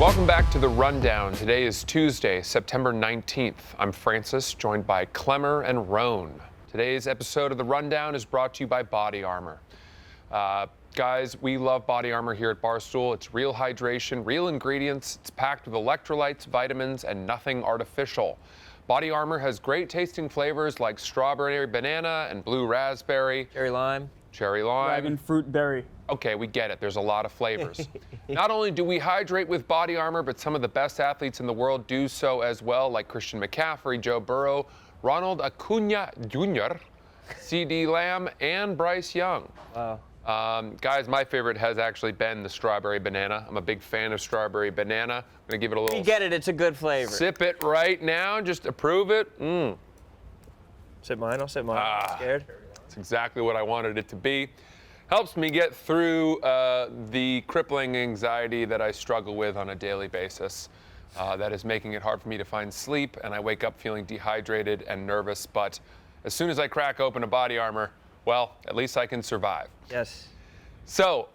Welcome back to The Rundown. Today is Tuesday, September 19th. I'm Francis, joined by Clemmer and Roan. Today's episode of The Rundown is brought to you by Body Armor. Guys, we love Body Armor here at Barstool. It's real hydration, real ingredients. It's packed with electrolytes, vitamins, and nothing artificial. Body Armor has great tasting flavors like strawberry banana and blue raspberry. Cherry lime. Dragon fruit berry. Okay, we get it. There's a lot of flavors. Not only do we hydrate with Body Armor, but some of the best athletes in the world do so as well, like Christian McCaffrey, Joe Burrow, Ronald Acuna Jr., C.D. Lamb, and Bryce Young. Wow. Guys, my favorite has actually been the strawberry banana. I'm a big fan of strawberry banana. I'm going to give it a little... You get it. It's a good flavor. Sip it right now. Just approve it. Sip mine. I'll sip mine. I'm scared. It's exactly what I wanted it to be. Helps me get through the crippling anxiety that I struggle with on a daily basis. That is making it hard for me to find sleep, and I wake up feeling dehydrated and nervous. But as soon as I crack open a Body Armor, well, at least I can survive. Yes. So,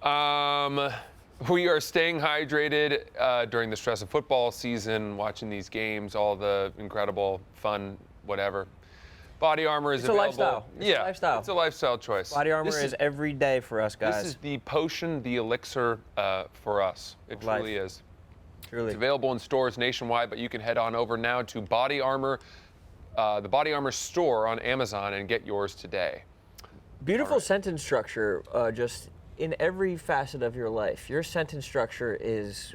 we are staying hydrated during the stress of football season, watching these games, all the incredible fun, whatever. Body Armor is available. It's a lifestyle. It's a lifestyle. It's a lifestyle choice. Body Armor is every day for us, guys. This is the potion, the elixir for us. It truly is. Truly. It's available in stores nationwide, but you can head on over now to Body Armor, the Body Armor store on Amazon, and get yours today. Beautiful sentence structure, just in every facet of your life. Your sentence structure is,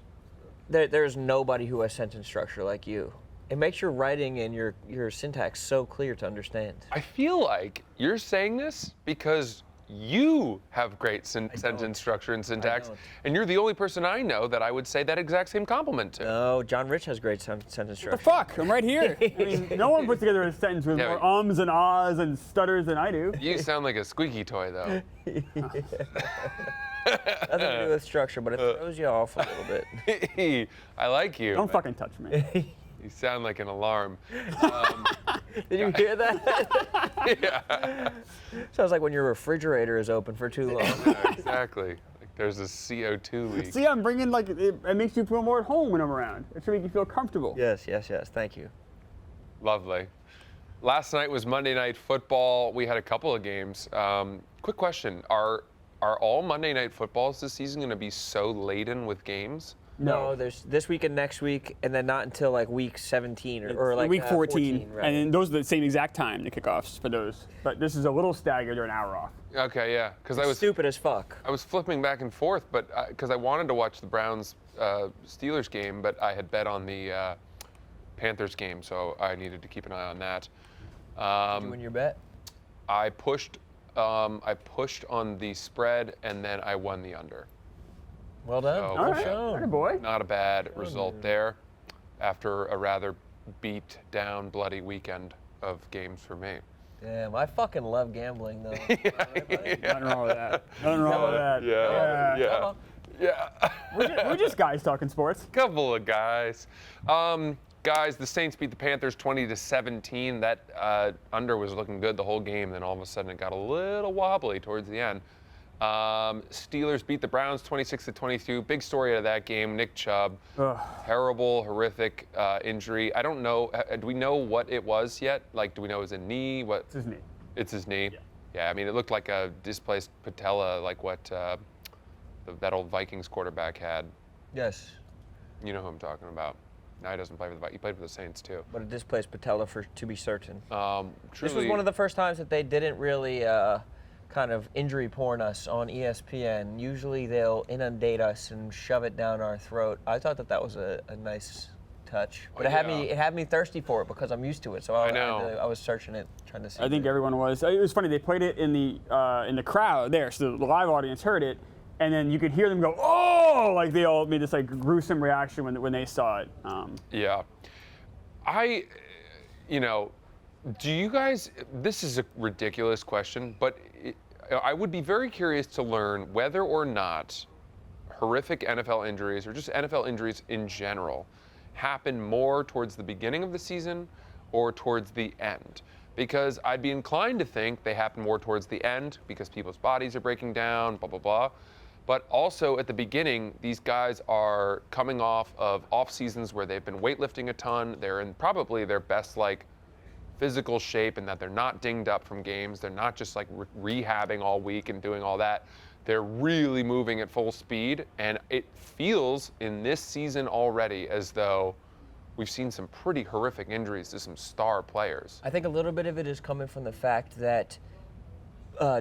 there's nobody who has sentence structure like you. It makes your writing and your syntax so clear to understand. I feel like you're saying this because you have great sentence structure and syntax, and you're the only person I know that I would say that exact same compliment to. No, John Rich has great sentence structure. What the fuck? I'm right here. I mean, no one puts together a sentence with more ums and ahs and stutters than I do. You sound like a squeaky toy, though. Nothing to do with structure, but it throws you off a little bit. I like you. Don't fucking touch me. You sound like an alarm. Did you hear that? Yeah. Sounds like when your refrigerator is open for too long. Yeah, exactly. Like there's a CO2 leak. See, I'm bringing, like, it makes you feel more at home when I'm around. It should make you feel comfortable. Yes. Thank you. Lovely. Last night was Monday Night Football. We had a couple of games. Quick question. Are all Monday Night Footballs this season going to be so laden with games? No, there's this week and next week, and then not until like week 17 or like week 14. Right. And then those are the same exact time, the kickoffs for those. But this is a little staggered, they're an hour off. Okay, yeah. Because I was stupid as fuck. I was flipping back and forth, but because I wanted to watch the Browns Steelers game, but I had bet on the Panthers game, so I needed to keep an eye on that. Did you win your bet? I pushed on the spread, and then I won the under. Well done. So, All right, good boy. Not a bad result there after a rather beat down, bloody weekend of games for me. Damn, I fucking love gambling though. Nothing wrong with that. Nothing wrong with that. Yeah. We're just guys talking sports. Couple of guys. Guys, the Saints beat the Panthers 20-17. That under was looking good the whole game, then all of a sudden it got a little wobbly towards the end. Steelers beat the Browns 26-22. Big story out of that game. Nick Chubb, terrible, horrific injury. I don't know. Do we know what it was yet? Like, do we know it was a knee? What? It's his knee. It's his knee. Yeah. I mean, it looked like a displaced patella, like what that old Vikings quarterback had. Yes. You know who I'm talking about. Now he doesn't play for the Vikings. He played for the Saints too. But a displaced patella, to be certain. Truly, this was one of the first times that they didn't really. Kind of injury porn us on ESPN. Usually they'll inundate us and shove it down our throat. I thought that was a nice touch, but it had me thirsty for it because I'm used to it. So I was searching it, trying to see. I think everyone was. It was funny. They played it in the crowd there, so the live audience heard it, and then you could hear them go, "Oh!" Like they all made this like gruesome reaction when they saw it. Yeah, do you guys? This is a ridiculous question, but I would be very curious to learn whether or not horrific NFL injuries or just NFL injuries in general happen more towards the beginning of the season or towards the end. Because I'd be inclined to think they happen more towards the end because people's bodies are breaking down, blah, blah, blah. But also at the beginning, these guys are coming off of off seasons where they've been weightlifting a ton. They're in probably their best physical shape, and that they're not dinged up from games. They're not just rehabbing all week and doing all that. They're really moving at full speed, and it feels in this season already as though we've seen some pretty horrific injuries to some star players. I think a little bit of it is coming from the fact that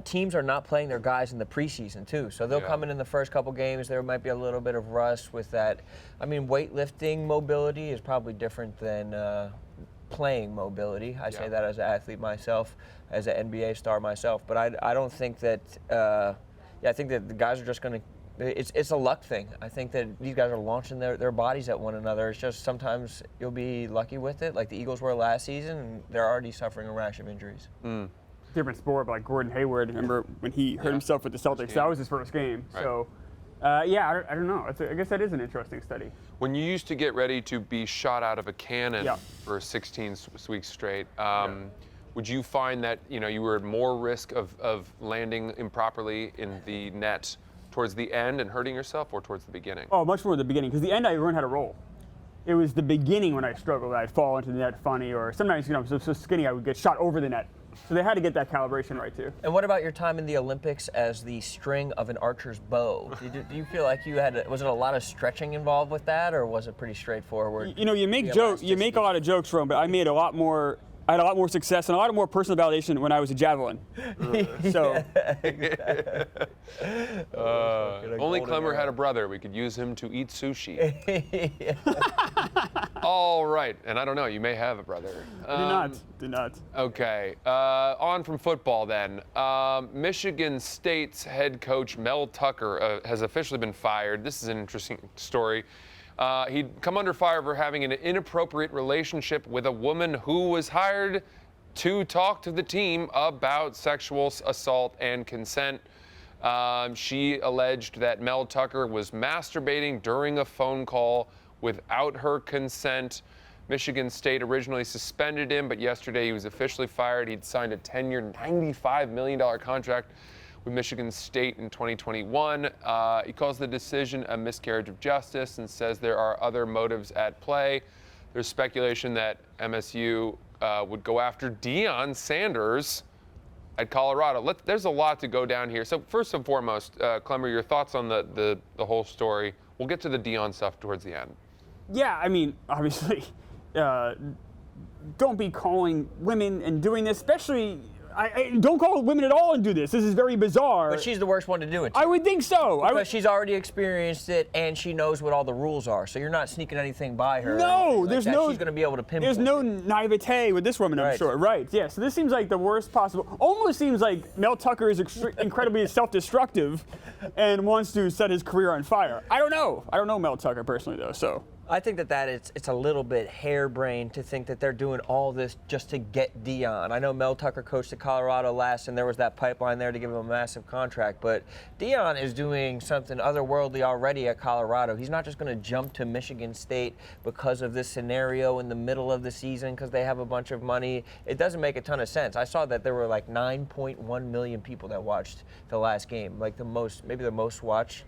teams are not playing their guys in the preseason too. So they'll come in the first couple games. There might be a little bit of rust with that. I mean, weightlifting mobility is probably different than playing mobility. I say that as an athlete myself, as an NBA star myself. But I don't think that. I think that the guys are just going to. It's a luck thing. I think that these guys are launching their bodies at one another. It's just sometimes you'll be lucky with it, like the Eagles were last season, and they're already suffering a rash of injuries. Different sport, but like Gordon Hayward, remember when he hurt himself with the Celtics? That was his first game. Right. So, I don't know. I guess that is an interesting study. When you used to get ready to be shot out of a cannon for 16 weeks straight, would you find that you were at more risk of landing improperly in the net towards the end and hurting yourself, or towards the beginning? Oh, much more at the beginning, because the end I learned how to roll. It was the beginning when I struggled. I'd fall into the net funny, or sometimes I was so skinny I would get shot over the net. So they had to get that calibration right too. And what about your time in the Olympics as the string of an archer's bow? Do you feel like was it a lot of stretching involved with that, or was it pretty straightforward? You make a lot of jokes, Ron, but I made I had a lot more success and a lot more personal validation when I was a javelin. So. Only Clemmer had a brother. We could use him to eat sushi. All right, and I don't know. You may have a brother. Do not. Okay. On from football then. Michigan State's head coach Mel Tucker has officially been fired. This is an interesting story. He'd come under fire for having an inappropriate relationship with a woman who was hired to talk to the team about sexual assault and consent. She alleged that Mel Tucker was masturbating during a phone call without her consent. Michigan State originally suspended him, but yesterday he was officially fired. He'd signed a 10-year, $95 million contract with Michigan State in 2021. He calls the decision a miscarriage of justice and says there are other motives at play. There's speculation that MSU would go after Deion Sanders at Colorado. There's a lot to go down here. So first and foremost, Clemmer, your thoughts on the whole story. We'll get to the Deion stuff towards the end. Yeah, I mean, obviously, don't be calling women and doing this, especially. I don't call women at all and do this. This is very bizarre. But she's the worst one to do it to. I would think so. Because she's already experienced it and she knows what all the rules are. So you're not sneaking anything by her. No, there's no. She's going to be able to pinpoint. There's no naivete with this woman, I'm sure. Right? Yeah. So this seems like the worst possible. Almost seems like Mel Tucker is incredibly self-destructive and wants to set his career on fire. I don't know. I don't know Mel Tucker personally though. So. I think that it's a little bit harebrained to think that they're doing all this just to get Deion. I know Mel Tucker coached at Colorado last, and there was that pipeline there to give him a massive contract. But Deion is doing something otherworldly already at Colorado. He's not just going to jump to Michigan State because of this scenario in the middle of the season because they have a bunch of money. It doesn't make a ton of sense. I saw that there were like 9.1 million people that watched the last game, like maybe the most watched.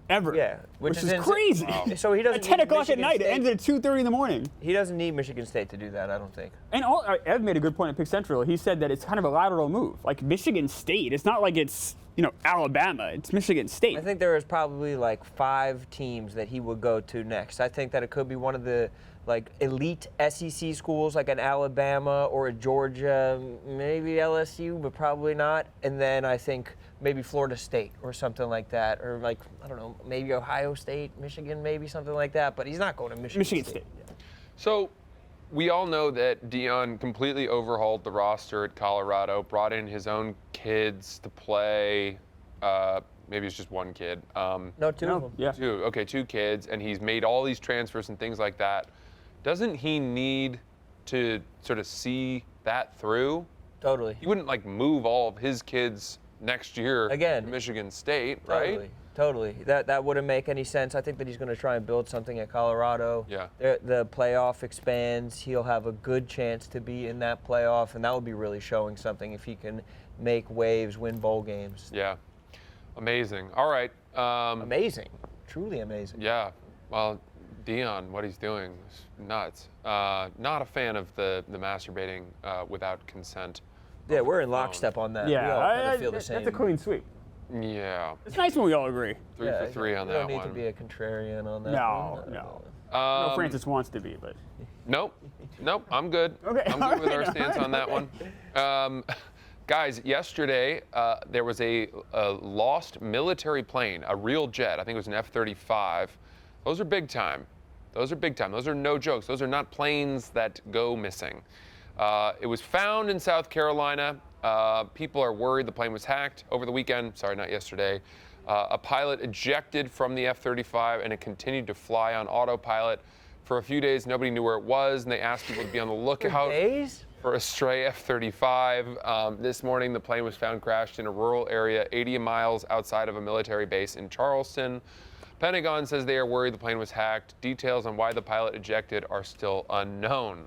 Ever. Yeah. Which is crazy. Wow. So he doesn't at 10 o'clock Michigan at night. State. It ended at 2:30 in the morning. He doesn't need Michigan State to do that, I don't think. And Ev made a good point at Pick Central. He said that it's kind of a lateral move. Like Michigan State, it's not like it's, Alabama. It's Michigan State. I think there is probably like 5 teams that he would go to next. I think that it could be one of the elite SEC schools like an Alabama or a Georgia, maybe LSU, but probably not. And then I think maybe Florida State or something like that, or I don't know, maybe Ohio State, Michigan, maybe something like that. But he's not going to Michigan State. Yeah. So we all know that Deion completely overhauled the roster at Colorado, brought in his own kids to play. Maybe it's just one kid. No, 2 of them. Yeah. 2 kids, and he's made all these transfers and things like that. Doesn't he need to sort of see that through? Totally. He wouldn't move all of his kids next year to Michigan State, right? Totally. That wouldn't make any sense. I think that he's going to try and build something at Colorado. Yeah. The playoff expands. He'll have a good chance to be in that playoff, and that would be really showing something if he can make waves, win bowl games. Yeah. Amazing. All right. Amazing. Truly amazing. Yeah. Well, Deion, what he's doing is nuts. Not a fan of the masturbating without consent. Yeah, we're in lockstep on that. Yeah, we all kind of feel the same. that's a clean sweep. Yeah. It's nice when we all agree. 3 for 3 on that one. You don't need to be a contrarian on that No, one. no. No, Francis wants to be, but. Nope. I'm good. Okay, I'm good with our stance on that one. Guys, yesterday there was a lost military plane, a real jet. I think it was an F-35. Those are big time. Those are big time. Those are no jokes. Those are not planes that go missing. It was found in South Carolina. People are worried the plane was hacked over the weekend. Sorry, not yesterday. A pilot ejected from the F-35 and it continued to fly on autopilot. For a few days, nobody knew where it was, and they asked people to be on the lookout for a stray F-35. This morning, the plane was found crashed in a rural area 80 miles outside of a military base in Charleston. Pentagon says they are worried the plane was hacked. Details on why the pilot ejected are still unknown.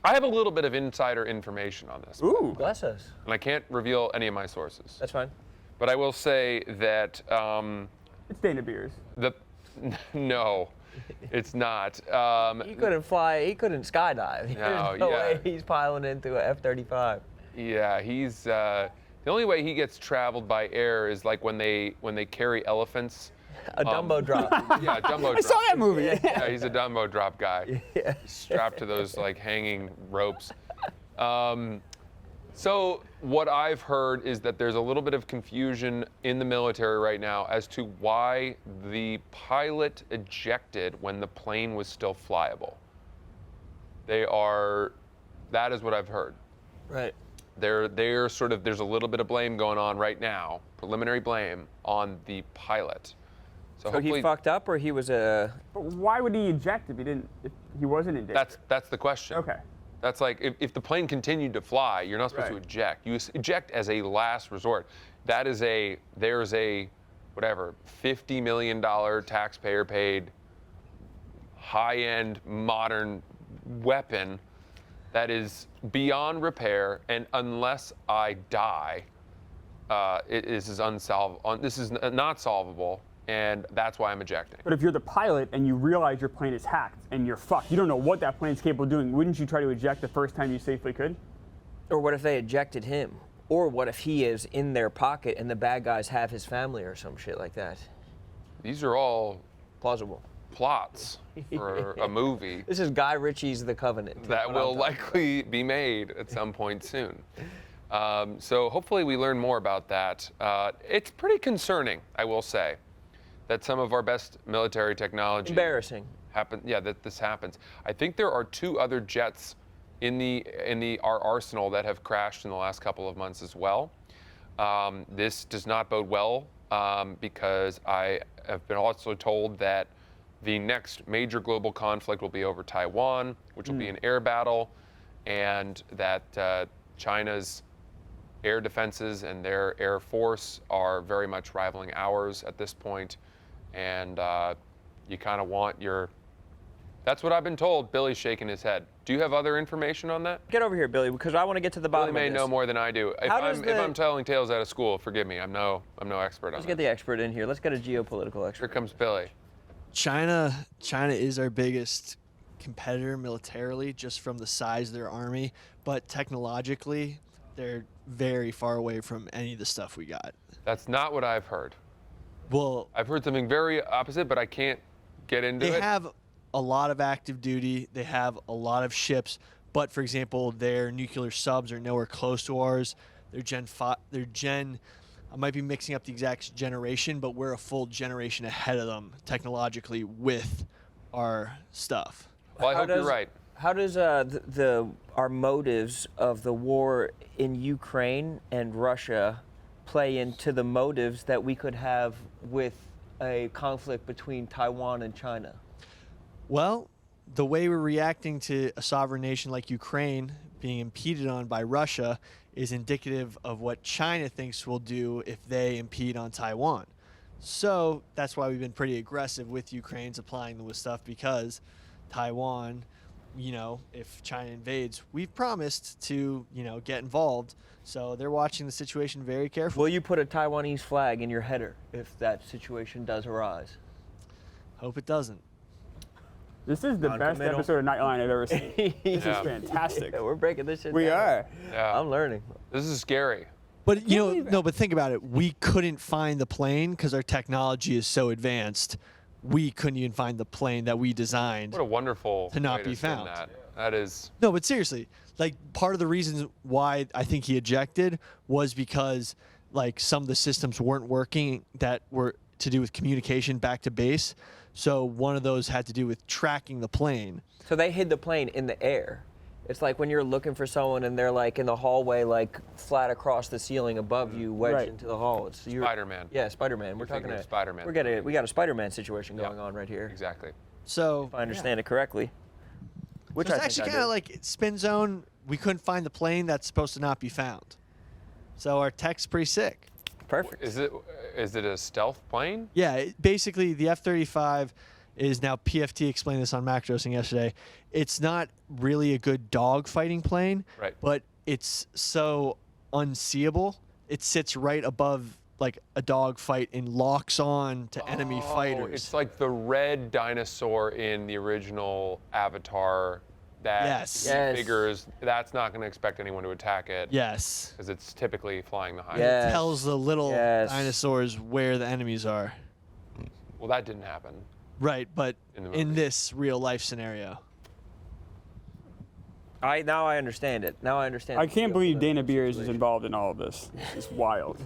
I have a little bit of insider information on this. Ooh, bless us. And I can't reveal any of my sources. That's fine. But I will say that it's Dana Beers. No, it's not. He couldn't fly. He couldn't skydive. There's no way he's piling into an F-35. Yeah, he's the only way he gets traveled by air is like when they carry elephants. A Dumbo drop. Yeah, a Dumbo drop. I saw that movie. Yeah, he's a Dumbo drop guy. Yeah. Strapped to those like hanging ropes. So what I've heard is that there's a little bit of confusion in the military right now as to why the pilot ejected when the plane was still flyable. That is what I've heard. Right. They're sort of, there's a little bit of blame going on right now, preliminary blame on the pilot. So he fucked up, or he was a? But why would he eject if he wasn't in danger? That's the question. Okay. That's like, if the plane continued to fly, you're not supposed to eject. You eject as a last resort. There's a, whatever, $50 million taxpayer paid, high-end, modern weapon that is beyond repair, and unless I die, this is not solvable, and that's why I'm ejecting. But if you're the pilot and you realize your plane is hacked and you're fucked, you don't know what that plane's capable of doing, wouldn't you try to eject the first time you safely could? Or what if they ejected him? Or what if he is in their pocket and the bad guys have his family or some shit like that? These are all plausible plots for a movie. This is Guy Ritchie's The Covenant. That will likely be made at some point soon. So hopefully we learn more about that. It's pretty concerning, I will say, that some of our best military technology that this happens. I think there are 2 other jets in our arsenal that have crashed in the last couple of months as well. This does not bode well because I have been also told that the next major global conflict will be over Taiwan, which will be an air battle, and that China's air defenses and their air force are very much rivaling ours at this point. And you kind of want that's what I've been told. Billy's shaking his head. Do you have other information on that? Get over here, Billy, because I want to get to the bottom of this. Billy may know more than I do. If I'm telling tales out of school, forgive me. I'm no expert on that. Let's get the expert in here. Let's get a geopolitical expert. Here comes Billy. China is our biggest competitor militarily, just from the size of their army, but technologically, they're very far away from any of the stuff we got. That's not what I've heard. Well, I've heard something very opposite, but I can't get into it. They have a lot of active duty. They have a lot of ships, but for example, their nuclear subs are nowhere close to ours. I might be mixing up the exact generation, but we're a full generation ahead of them technologically with our stuff. Well, I hope you're right. How does our motives of the war in Ukraine and Russia play into the motives that we could have with a conflict between Taiwan and China? Well, the way we're reacting to a sovereign nation like Ukraine being impeded on by Russia is indicative of what China thinks we'll do if they impede on Taiwan. So that's why we've been pretty aggressive with Ukraine, supplying them with stuff, because Taiwan if China invades, we've promised to, get involved. So they're watching the situation very carefully. Will you put a Taiwanese flag in your header if that situation does arise? Hope it doesn't. This is the best episode of Nightline I've ever seen. This is fantastic. Yeah, we're breaking this shit We down. are. Yeah. I'm learning. This is scary. But but think about it. We couldn't find the plane because our technology is so advanced. We couldn't even find the plane that we designed. What a wonderful To not way be spin found. That is. No, but seriously, like part of the reasons why I think he ejected was because like some of the systems weren't working that were to do with communication back to base. So one of those had to do with tracking the plane. So they hid the plane in the air. It's like when you're looking for someone and they're like in the hallway, like flat across the ceiling above you, wedged into the hall. It's Spider-Man. Yeah, Spider-Man. We're talking about Spider-Man. We got a Spider-Man situation going on right here. Exactly. So If I understand it correctly. Which so I it's think actually I kind of do. like spin zone. We couldn't find the plane that's supposed to not be found. So our tech's pretty sick. Perfect. Is it a stealth plane? Yeah, basically the F-35 is now, PFT explained this on Macrosing yesterday. It's not really a good dog fighting plane, Right. but it's so unseeable. It sits right above like a dog fight and locks on to enemy fighters. It's like the red dinosaur in the original Avatar that Yes. he Yes. figures that's not going to expect anyone to attack it. Yes. Because it's typically flying the high. Yeah. It tells the little Yes. dinosaurs where the enemies are. Well, that didn't happen. Right, but In the in movie. this real life scenario. Now I understand it. Now I understand. I the can't feel believe of the Dana Beers is situation. involved in all of this. This is wild.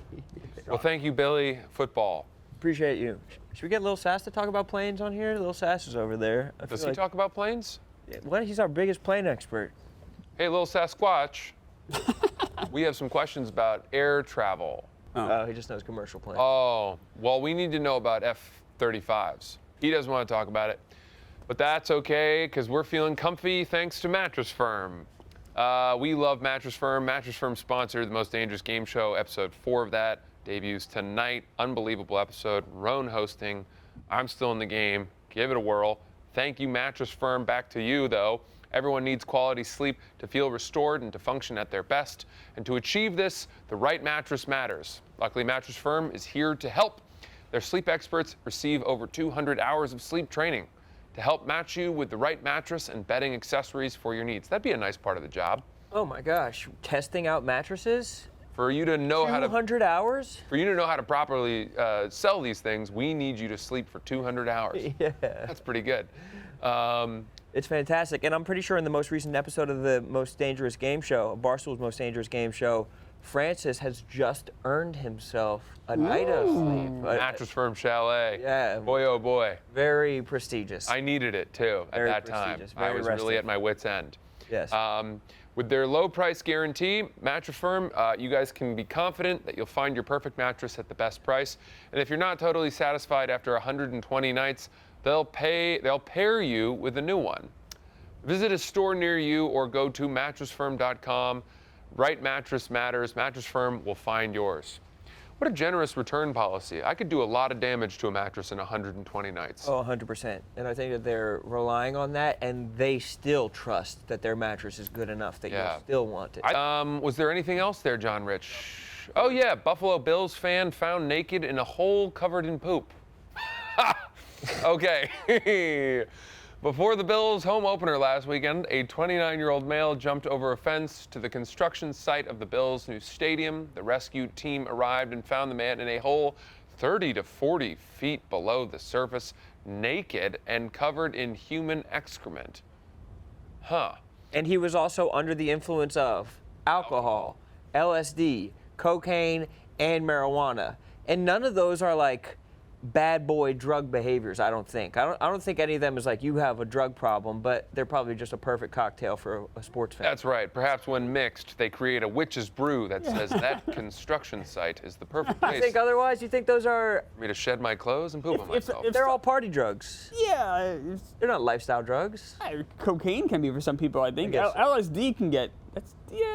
Well, thank you, Billy. Football. Appreciate you. Should we get Lil Sass to talk about planes on here? Lil Sass is over there. I Does feel he like- talk about planes? What? He's our biggest plane expert. Hey, little Sasquatch. We have some questions about air travel. Oh, he just knows commercial planes. Oh, well, we need to know about F-35s. He doesn't want to talk about it, but that's okay because we're feeling comfy thanks to Mattress Firm. We love Mattress Firm. Mattress Firm sponsored the Most Dangerous Game Show. Episode 4 of that debuts tonight. Unbelievable episode. Roan hosting. I'm still in the game. Give it a whirl. Thank you, Mattress Firm. Back to you, though. Everyone needs quality sleep to feel restored and to function at their best. And to achieve this, the right mattress matters. Luckily, Mattress Firm is here to help. Their sleep experts receive over 200 hours of sleep training to help match you with the right mattress and bedding accessories for your needs. That'd be a nice part of the job. Oh my gosh, testing out mattresses? For you to know how to 200 hours? For you to know how to properly sell these things, we need you to sleep for 200 hours. Yeah. That's pretty good. It's fantastic. And I'm pretty sure in the most recent episode of the Most Dangerous Game Show, Barstool's Most Dangerous Game Show, Francis has just earned himself a night of sleep. Mattress Firm Chalet. Yeah. Boy, oh boy. Very prestigious. I needed it too at Very that time. prestigious, I very was rested. really at my wit's end. Yes. With their low price guarantee, Mattress Firm, you guys can be confident that you'll find your perfect mattress at the best price. And if you're not totally satisfied after 120 nights, they'll pair you with a new one. Visit a store near you or go to mattressfirm.com. Right mattress matters. Mattress Firm will find yours. What a generous return policy. I could do a lot of damage to a mattress in 120 nights. Oh, 100%. And I think that they're relying on that, and they still trust that their mattress is good enough that Yeah. you'll still want it. Was there anything else there, John Rich? Oh yeah, Buffalo Bills fan found naked in a hole covered in poop. Okay. Before the Bills' home opener last weekend, a 29-year-old male jumped over a fence to the construction site of the Bills' new stadium. The rescue team arrived and found the man in a hole 30 to 40 feet below the surface, naked and covered in human excrement. Huh. And he was also under the influence of alcohol, LSD, cocaine, and marijuana. And none of those are like bad boy drug behaviors, I don't think. I don't think any of them is like you have a drug problem, but they're probably just a perfect cocktail for a sports fan. That's right. Perhaps when mixed, they create a witch's brew that says that construction site is the perfect You place think otherwise? You think those are, for me to shed my clothes and poop on myself. they're all party drugs. Yeah, They're not lifestyle drugs. cocaine can be for some people, I think. I guess so. LSD can get, I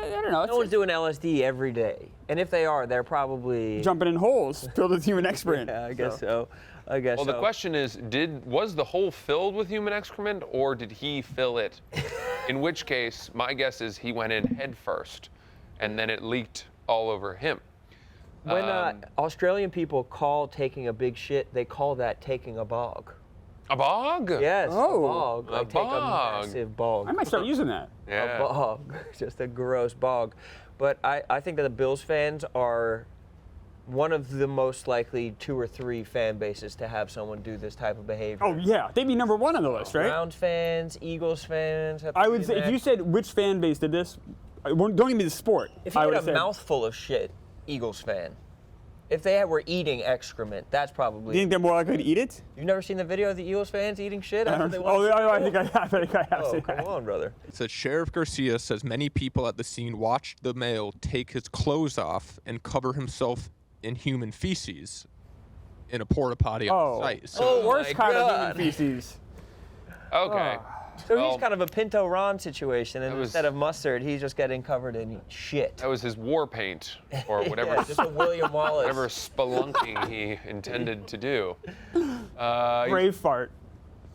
don't know. No one's doing LSD every day. And if they are, they're probably jumping in holes filled with human excrement. Yeah, I guess so. I guess Well, so. the question is, was the hole filled with human excrement, or did he fill it? In which case, my guess is he went in head first, and then it leaked all over him. When Australian people call taking a big shit, they call that taking a bog. A bog? Yes, Oh. a bog. Like A take bog. a massive bog. I might start using that. Yeah. A bog. Just a gross bog. But I think that the Bills fans are one of the most likely 2 or 3 fan bases to have someone do this type of behavior. Oh yeah, they'd be number 1 on the list, right? Browns fans, Eagles fans. Have to I be would say if next. you said which fan base did this, don't give me the sport. If you I had would a say mouthful of shit, Eagles fan. If they were eating excrement, that's probably. Do you think they're more likely to eat it? You've never seen the video of the Eagles fans eating shit after they Oh, watch I think I have. I think I have Oh, seen come that. on, brother. It says Sheriff Garcia says many people at the scene watched the male take his clothes off and cover himself in human feces in a porta potty on site. So Oh, Worst my kind of God. human feces. Okay. So Well, he's kind of a Pinto Ron situation, and That was- instead of mustard, he's just getting covered in shit. That was his war paint, or whatever, Yeah, just a William Wallace. whatever spelunking he intended to do. Brave fart.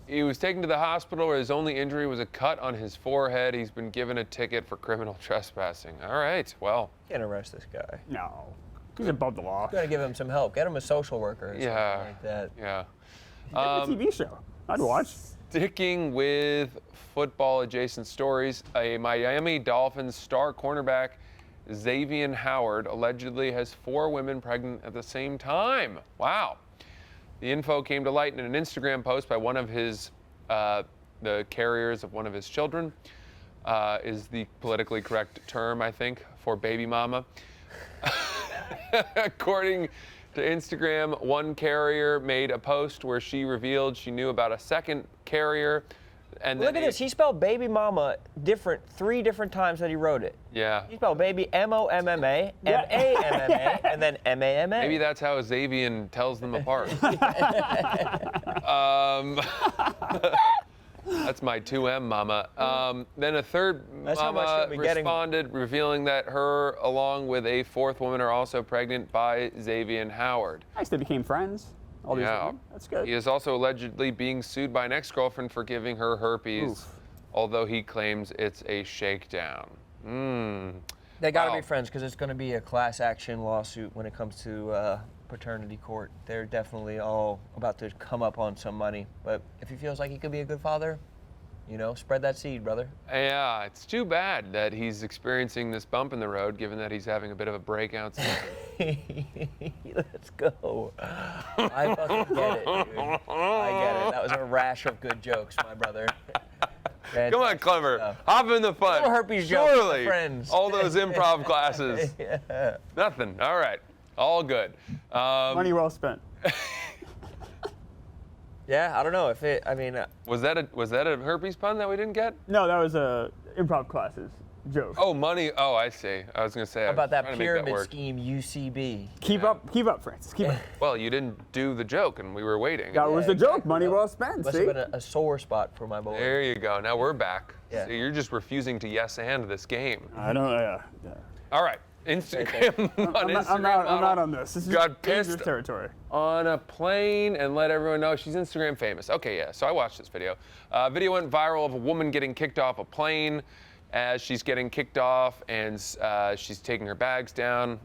He was taken to the hospital where his only injury was a cut on his forehead. He's been given a ticket for criminal trespassing. All right, well, Can't arrest this guy. No, he's above the law. Gotta give him some help. Get him a social worker or Yeah. something like that. yeah. It's a TV show. I'd watch. Sticking with football-adjacent stories, a Miami Dolphins star cornerback, Xavien Howard, allegedly has 4 women pregnant at the same time. Wow. The info came to light in an Instagram post by one of his, the carriers of one of his children, is the politically correct term, I think, for baby mama. According to Instagram, one carrier made a post where she revealed she knew about a second carrier. And Look then at this. He spelled baby mama 3 different times that he wrote it. Yeah. He spelled baby M-O-M-M-A, M-A-M-M-A, and then M-A-M-A. Maybe that's how Xavien tells them apart. That's my 2M mama. Then a third That's how much mama she'll be getting. responded, revealing that her, along with a 4th woman, are also pregnant by Xavien Howard. Nice they became friends. All these Yeah. women. That's good. He is also allegedly being sued by an ex-girlfriend for giving her herpes, Oof. although he claims it's a shakedown. They got to Wow. be friends because it's going to be a class action lawsuit when it comes to paternity court. They're definitely all about to come up on some money. But if he feels like he could be a good father, you know, spread that seed, brother. Yeah, it's too bad that he's experiencing this bump in the road, given that he's having a bit of a breakout season. Let's go. I fucking get it, dude. I get it. That was a rash of good jokes, my brother. Come on, Clever. stuff. Hop in the fun. Little herpes joke with Surely, friends. all those improv classes. Yeah. Nothing. All right. All good. Money well spent. Yeah, I don't know if it. I mean, Was that a herpes pun that we didn't get? No, that was a improv classes joke. Oh, money. Oh, I see. I was gonna say. I how about was that trying to make pyramid work. scheme, UCB? Keep up, Francis. Keep up. Well, you didn't do the joke, and we were waiting. That was the joke. exactly. Money well spent. Must See? have been a sore spot for my boy. There you go. Now we're back. Yeah. So you're just refusing to yes and this game. I don't. Yeah. All right. Instagram. I'm not on this. This is got dangerous pissed territory. on a plane and let everyone know she's Instagram famous. Okay, yeah. So I watched this video. Video went viral of a woman getting kicked off a plane. As she's getting kicked off and she's taking her bags down,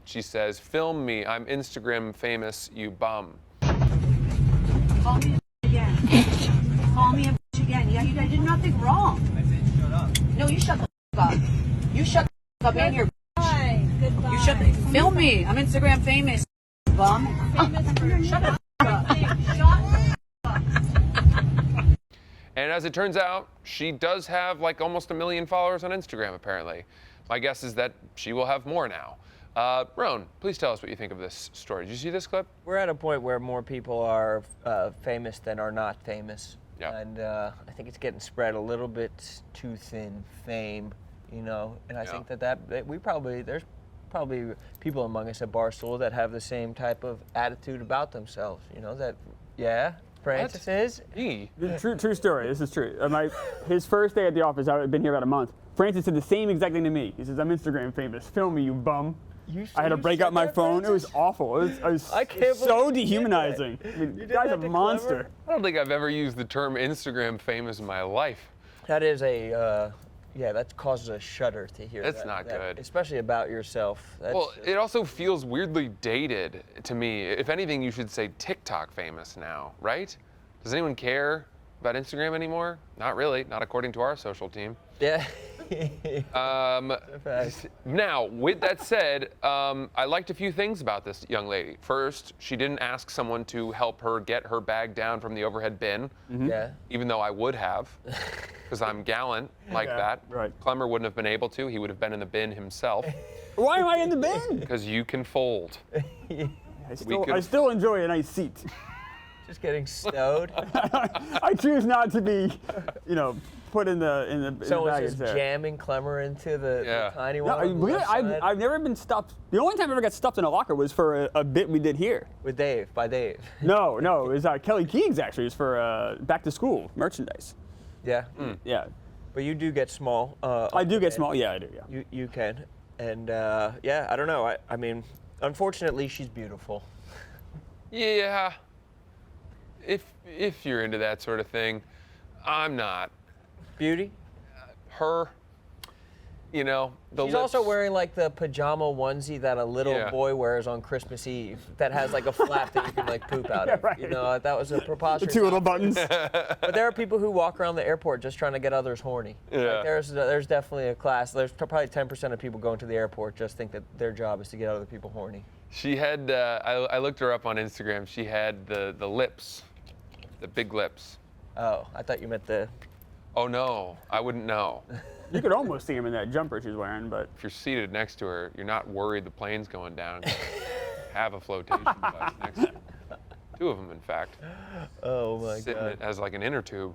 she says, "Film me. I'm Instagram famous. You bum." Call me again. Call me a again. Yeah, I did nothing wrong. I said shut up. No, you shut the up. You shut the up and you're. Goodbye. You shut the. Film me. I'm Instagram famous. Bum. Shut up. And as it turns out, she does have like almost 1 million followers on Instagram, apparently. My guess is that she will have more now. Roan, please tell us what you think of this story. Did you see this clip? We're at a point where more people are famous than are not famous. Yeah. And I think it's getting spread a little bit too thin, fame, you know. And I think that there's probably people among us at Barstool that have the same type of attitude about themselves, you know, that, yeah, Francis is. Me? True story. This is true. His first day at the office, I've been here about a month. Francis said the same exact thing to me. He says, "I'm Instagram famous. Film me, you bum." I had to break out my phone. It was awful. It was I can't so believe you did dehumanizing. that. I mean, You the did guy's that a to monster. Clever? I don't think I've ever used the term Instagram famous in my life. That is a, yeah, that causes a shudder to hear. That's not good. Especially about yourself. That's Well, it also feels weirdly dated to me. If anything, you should say TikTok famous now, right? Does anyone care about Instagram anymore? Not really, not according to our social team. Yeah. Now, with that said, I liked a few things about this young lady. First, she didn't ask someone to help her get her bag down from the overhead bin, Yeah. even though I would have, because I'm gallant like that. Right. Clemmer wouldn't have been able to. He would have been in the bin himself, Why am I in the bin? because you can fold. I still enjoy a nice seat. Just getting stowed. I choose not to be, put in the Someone's baggage just there. jamming Clemmer into the Yeah. tiny No, one. on the left side. I've never been stuffed. The only time I ever got stuffed in a locker was for a bit we did here. With Dave, by Dave. No, it was Kelly Keegs actually. It was for back to school merchandise. Yeah. Yeah, But you do get small. I do get small. Yeah, I do. Yeah. You can. And yeah, I don't know. I mean, unfortunately, she's beautiful. Yeah, if you're into that sort of thing, I'm not. Beauty? Her, the She's lips. also wearing like the pajama onesie that a little Yeah. boy wears on Christmas Eve that has like a flap that you can like poop out of. right. That was a The preposterous. two little buttons. But there are people who walk around the airport just trying to get others horny. Yeah. Like there's definitely a class. There's probably 10% of people going to the airport just think that their job is to get other people horny. She had, I looked her up on Instagram. She had the lips, the big lips. Oh, I thought you meant the. Oh no, I wouldn't know. You could almost see him in that jumper she's wearing, but If you're seated next to her, you're not worried the plane's going down. Have a flotation device next to you. Two of them, in fact. Oh my Sitting God. it as like an inner tube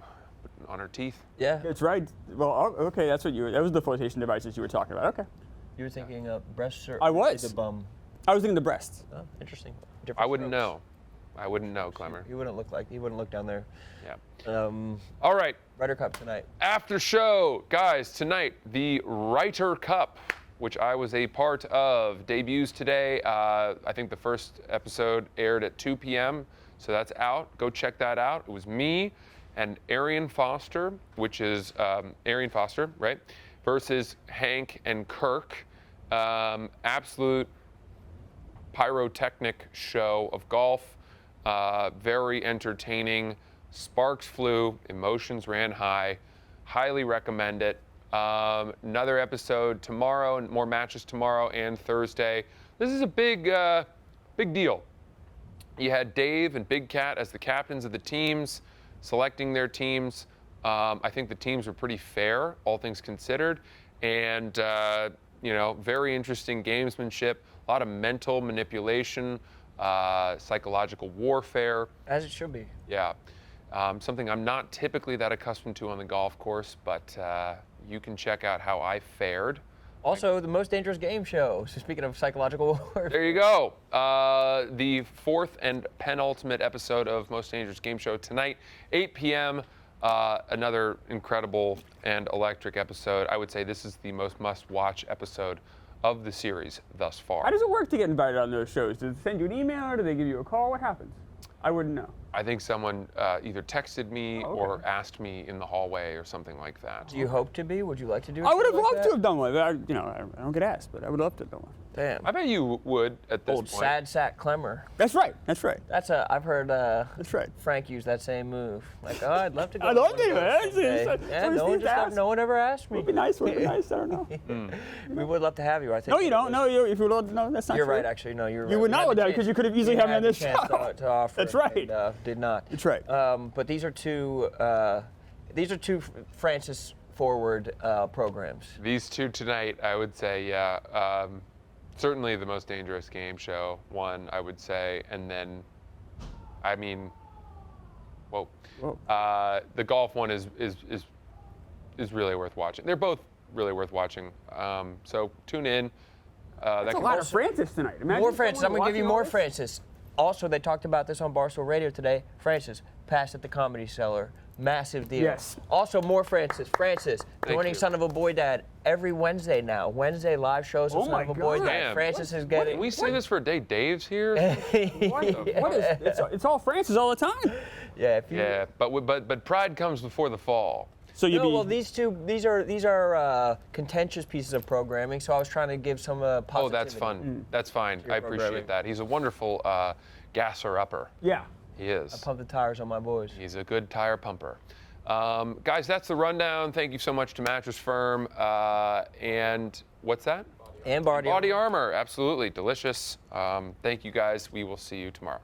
on her teeth. Yeah. it's right. Well, okay, that was the flotation devices you were talking about. Okay, You were thinking breasts or I was. the bum. I was thinking the breasts. Oh, interesting. Different I wouldn't strokes. know. I wouldn't know, Clemmer. He wouldn't look down there. Yeah. All right. Ryder Cup tonight. After show, guys, tonight, the Writer Cup, which I was a part of, debuts today. I think the first episode aired at 2 p.m., so that's out. Go check that out. It was me and Arian Foster, which is Arian Foster, right, versus Hank and Kirk. Absolute pyrotechnic show of golf. Very entertaining. Sparks flew, emotions ran high. Highly recommend it. Another episode tomorrow, and more matches tomorrow and Thursday. This is a big deal. You had Dave and Big Cat as the captains of the teams, selecting their teams. I think the teams were pretty fair, all things considered, and very interesting gamesmanship. A lot of mental manipulation, psychological warfare. As it should be. Yeah. Something I'm not typically that accustomed to on the golf course, but you can check out how I fared. Also, the Most Dangerous Game Show. So speaking of psychological warfare. There you go. The fourth and penultimate episode of Most Dangerous Game Show tonight, 8 p.m. Another incredible and electric episode. I would say this is the most must-watch episode of the series thus far. How does it work to get invited on those shows? Do they send you an email or do they give you a call? What happens? I wouldn't know. I think someone either texted me Oh, okay. or asked me in the hallway or something like that. Do you hope to be? Would you like to do? I would have something like loved to that? have done one. But I don't get asked, but I would love to have done one. Damn. I bet you would at this Old point. sad sack Clemmer. That's right. That's right. I've heard That's right. Frank use that same move. Like, oh, I'd love to go. I'd love to. someday. That's Yeah, what no one Steve asked. no one ever asked me. Would be nice. Would be nice. I don't know. We would love to have you. I think. No, you don't. No, if you don't. No, that's not You're true. right. Actually, no, you're right. You would not had with the that because chance- you could have easily had me on had the this chance show. to offer. That's right. And, did not. That's right. But these are two Francis forward programs. These two tonight, I would say, yeah. Certainly the Most Dangerous Game Show, one, I would say. And then, I mean, whoa. The golf one is really worth watching. They're both really worth watching. So tune in. That's a lot of Francis tonight. Imagine More Francis. I'm someone going to give you watching all more this. Francis. Also, they talked about this on Barstool Radio today. Francis passed at the Comedy Cellar Massive deal. Yes. Also, more Francis. Francis, joining you. Son of a Boy Dad every Wednesday now. Wednesday live shows of Oh Son my of a Boy God. Dad. Damn. Francis is getting. Can we say this for a day Dave's here? What is? It's all Francis all the time. Yeah. If you, Yeah, but pride comes before the fall. So you No, well, these are contentious pieces of programming. So I was trying to give some positivity. Oh, that's fun. That's fine. I appreciate programming. that. He's a wonderful gasser upper. Yeah. He is. Pump the tires on my boys. He's a good tire pumper. Guys, that's the rundown. Thank you so much to Mattress Firm. And what's that? And Body Body Armor. Absolutely delicious. Thank you guys. We will see you tomorrow.